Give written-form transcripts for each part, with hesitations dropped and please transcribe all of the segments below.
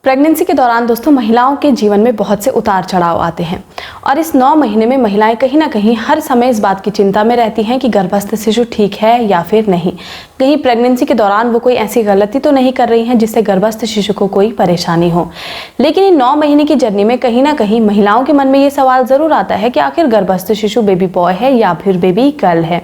Pregnancy के दौरान दोस्तों महिलाओं के जीवन में बहुत से उतार चढ़ाव आते हैं और इस 9 महीने में महिलाएं कहीं ना कहीं हर समय इस बात की चिंता में रहती हैं कि गर्भस्थ शिशु ठीक है या फिर नहीं। कहीं प्रेगनेंसी के दौरान वो कोई ऐसी गलती तो नहीं कर रही हैं जिससे गर्भस्थ शिशु को कोई परेशानी हो। लेकिन इन 9 महीने की जर्नी में कहीं ना कहीं महिलाओं के मन में ये सवाल जरूर आता है कि आखिर गर्भस्थ शिशु बेबी बॉय है या फिर बेबी गर्ल है,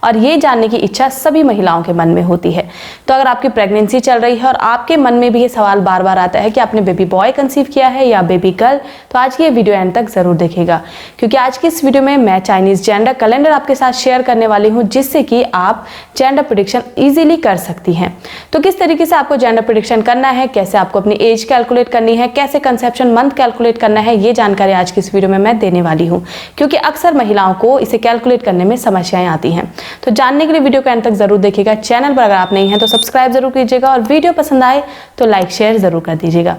और ये जानने की इच्छा सभी महिलाओं के मन में होती है। तो अगर आपकी प्रेगनेंसी चल रही है और आपके मन में भी ये सवाल बार बार आता है कि आपने बेबी बॉय कंसीव किया है या बेबी गर्ल, तो आज की ये वीडियो एंड तक जरूर देखिएगा, क्योंकि आज की इस वीडियो में मैं चाइनीज जेंडर कैलेंडर आपके साथ शेयर करने वाली हूँ, जिससे कि आप जेंडर प्रेडिक्शन इजीली कर सकती हैं। तो किस तरीके से आपको जेंडर प्रेडिक्शन करना है, कैसे आपको अपनी एज कैलकुलेट करनी है, कैसे कंसेप्शन मंथ कैलकुलेट करना है, ये जानकारी आज की इस वीडियो में मैं देने वाली हूँ, क्योंकि अक्सर महिलाओं को इसे कैलकुलेट करने में समस्याएं आती हैं। तो जानने के लिए वीडियो को अंत तक जरूर देखिएगा। चैनल पर अगर आप नहीं हैं तो सब्सक्राइब जरूर कीजिएगा और वीडियो पसंद आए तो लाइक शेयर जरूर कर दीजिएगा।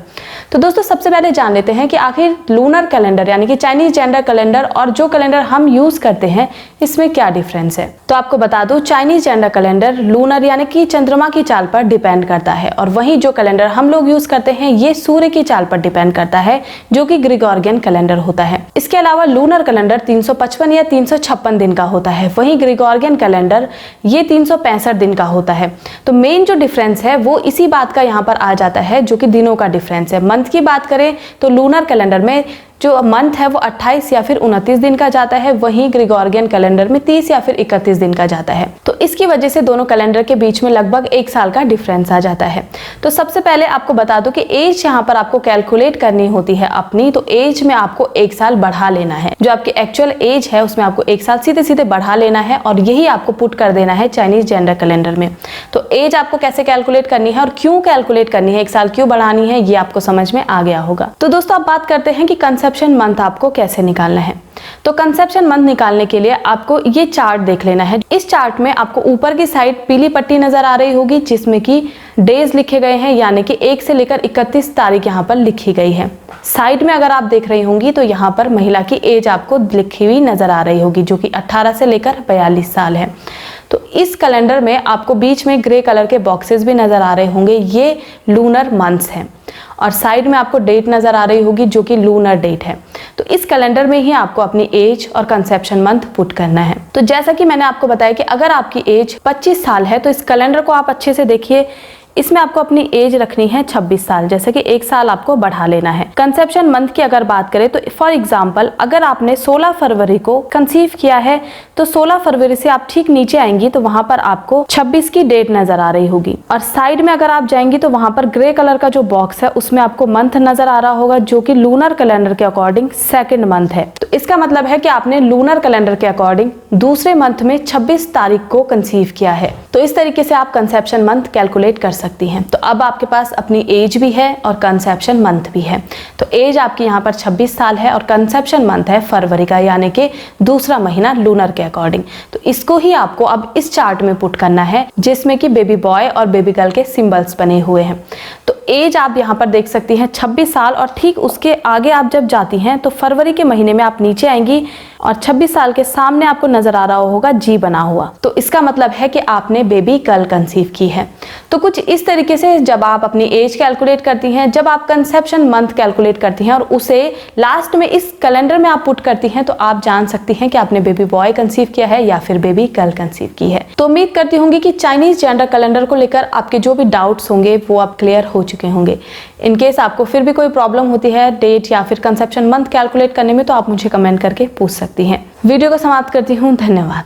तो दोस्तों सबसे पहले जान लेते हैं कि आखिर लूनर कैलेंडर यानी कि चाइनीज जेंडर कैलेंडर और जो कैलेंडर हम यूज करते हैं इसमें क्या डिफरेंस है। तो आपको बता दूं, चाइनीज जेंडर कैलेंडर लूनर यानी कि चंद्रमा की चाल पर डिपेंड करता है, और वहीं जो कैलेंडर हम लोग यूज करते हैं ये सूर्य की चाल पर डिपेंड करता है, जो कि ग्रेगोरियन कैलेंडर होता है। इसके अलावा लूनर कैलेंडर 355 या 356 दिन का होता है, वहीं ग्रेगोरियन कैलेंडर ये 365 दिन का होता है। तो मेन जो डिफरेंस है वो इसी बात का यहाँ पर आ जाता है, जो कि दिनों का डिफरेंस है। मंथ की बात करें तो लूनर कैलेंडर में जो मंथ है वो 28 या फिर 29 दिन का जाता है, वहीं ग्रेगोरियन कैलेंडर में 30 या फिर 31 दिन का जाता है। तो इसकी वजह से दोनों कैलेंडर के बीच में लगभग 1 साल का डिफरेंस आ जाता है। तो सबसे पहले आपको बता दूं कि एज यहाँ पर आपको कैलकुलेट करनी होती है अपनी, तो एज में आपको 1 साल बढ़ा लेना है। जो आपकी एक्चुअल एज है उसमें आपको 1 साल सीधे सीधे बढ़ा लेना है, और यही आपको पुट कर देना है चाइनीज जेंडर कैलेंडर में। तो एज आपको कैसे कैलकुलेट करनी है और क्यों कैलकुलेट करनी है, 1 साल क्यों बढ़ानी है, ये आपको समझ में आ गया होगा। तो दोस्तों अब बात करते हैं कि कंसेप्शन मंथ आपको कैसे निकालना है। तो कंसेप्शन मंथ निकालने के लिए आपको ये चार्ट देख लेना है। इस चार्ट में आपको ऊपर की साइड पीली पट्टी नजर आ रही होगी, जिसमें कि डेज लिखे गए हैं, यानी कि 1 से लेकर 31 तारीख यहाँ पर लिखी गई है। साइड में अगर आप देख रही होंगी तो यहाँ पर महिला की एज आपको लिखी हुई नजर आ रही होगी, जो कि 18 से लेकर 42 साल है। तो इस कैलेंडर में आपको बीच में ग्रे कलर के बॉक्सेस भी नजर आ रहे होंगे, ये लूनर मंथ्स हैं, और साइड में आपको डेट नजर आ रही होगी जो कि लूनर डेट है। तो इस कैलेंडर में ही आपको अपनी एज और कंसेप्शन मंथ पुट करना है। तो जैसा कि मैंने आपको बताया कि अगर आपकी एज 25 साल है तो इस कैलेंडर को आप अच्छे से देखिए, इसमें आपको अपनी एज रखनी है 26 साल, जैसे कि 1 साल आपको बढ़ा लेना है। कंसेप्शन मंथ की अगर बात करें तो फॉर एग्जांपल अगर आपने 16 फरवरी को कंसीव किया है तो 16 फरवरी से आप ठीक नीचे आएंगी तो वहां पर आपको 26 की डेट नजर आ रही होगी, और साइड में अगर आप जाएंगी तो वहां पर ग्रे कलर का जो बॉक्स है उसमें आपको मंथ नजर आ रहा होगा, जो कि लूनर कैलेंडर के अकॉर्डिंग सेकेंड मंथ है। तो इसका मतलब है कि आपने लूनर कैलेंडर के अकॉर्डिंग दूसरे मंथ में 26 तारीख को कंसीव किया है। तो इस तरीके से आप कंसेप्शन मंथ कैलकुलेट कर सकती हैं। तो अब आपके पास अपनी एज भी है और कंसेप्शन मंथ भी है। तो एज आपकी यहाँ पर 26 साल है और कंसेप्शन मंथ है फरवरी का, यानी कि दूसरा महीना लूनर के अकॉर्डिंग। तो इसको ही आपको अब इस चार्ट में पुट करना है, जिसमें कि बेबी बॉय और बेबी गर्ल के सिंबल्स बने हुए हैं। तो एज आप यहाँ पर देख सकती हैं 26 साल, और ठीक उसके आगे आप जब जाती हैं तो फरवरी के महीने में आप नीचे आएंगी और 26 साल के सामने आपको नजर आ रहा होगा जी बना हुआ। तो इसका मतलब है कि आपने बेबी गर्ल कंसीव की है। तो कुछ इस तरीके से जब आप अपनी एज कैलकुलेट करती हैं, जब आप कंसेप्शन मंथ कैलकुलेट करती हैं और उसे लास्ट में इस कैलेंडर में आप पुट करती हैं, तो आप जान सकती हैं कि आपने बेबी बॉय कंसीव किया है या फिर बेबी गर्ल कंसीव की है। तो उम्मीद करती होंगी कि चाइनीज जेंडर कैलेंडर को लेकर आपके जो भी डाउट्स होंगे वो आप क्लियर हो चुके होंगे। इन केस आपको फिर भी कोई प्रॉब्लम होती है डेट या फिर कंसेप्शन मंथ कैलकुलेट करने में, तो आप मुझे कमेंट करके पूछ सकती हैं। वीडियो को समाप्त करती हूँ। धन्यवाद।